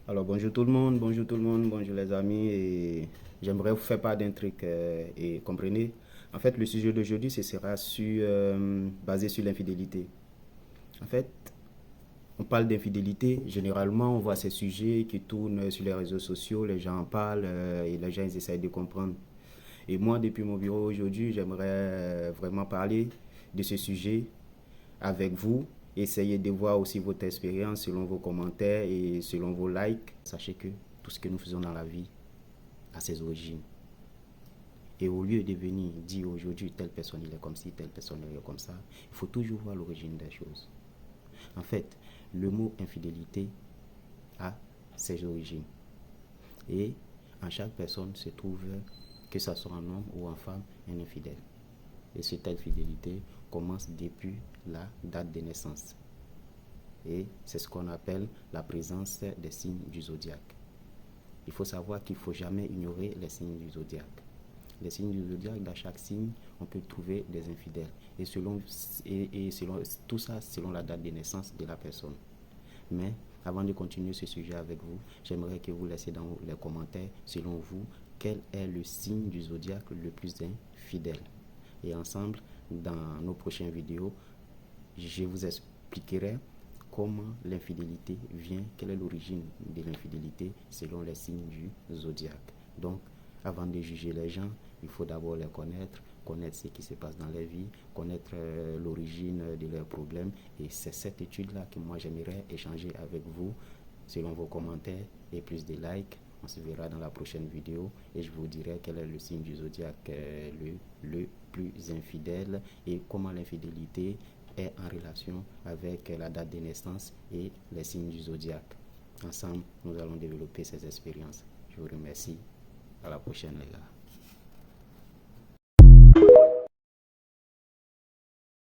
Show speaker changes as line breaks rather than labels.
Alors bonjour tout le monde, bonjour les amis et j'aimerais vous faire part d'un truc et comprenez. En fait, le sujet d'aujourd'hui ce sera basé sur l'infidélité. En fait, on parle d'infidélité, généralement on voit ces sujets qui tournent sur les réseaux sociaux, les gens en parlent et les gens ils essayent de comprendre. Et moi, depuis mon bureau aujourd'hui, j'aimerais vraiment parler de ce sujet avec vous. Essayez de voir aussi votre expérience selon vos commentaires et selon vos likes. Sachez que tout ce que nous faisons dans la vie a ses origines. Et au lieu de venir dire aujourd'hui telle personne il est comme ci, telle personne il est comme ça, il faut toujours voir l'origine des choses. En fait, le mot infidélité a ses origines. Et en chaque personne se trouve, que ce soit un homme ou une femme, un infidèle. Et cette infidélité commence depuis la date de naissance. Et c'est ce qu'on appelle la présence des signes du zodiaque. Il faut savoir qu'il ne faut jamais ignorer les signes du zodiaque. Les signes du zodiaque, dans chaque signe, on peut trouver des infidèles. Et selon tout ça, selon la date de naissance de la personne. Mais avant de continuer ce sujet avec vous, j'aimerais que vous laissiez dans les commentaires, selon vous, quel est le signe du zodiaque le plus infidèle. Et ensemble, dans nos prochaines vidéos, je vous expliquerai comment l'infidélité vient, quelle est l'origine de l'infidélité selon les signes du zodiaque. Donc, avant de juger les gens, il faut d'abord les connaître, connaître ce qui se passe dans leur vie, connaître l'origine de leurs problèmes. Et c'est cette étude-là que moi j'aimerais échanger avec vous selon vos commentaires et plus de likes. On se verra dans la prochaine vidéo et je vous dirai quel est le signe du zodiaque le plus infidèle et comment l'infidélité est en relation avec la date de naissance et les signes du zodiaque. Ensemble, nous allons développer ces expériences. Je vous remercie. À la prochaine, les gars.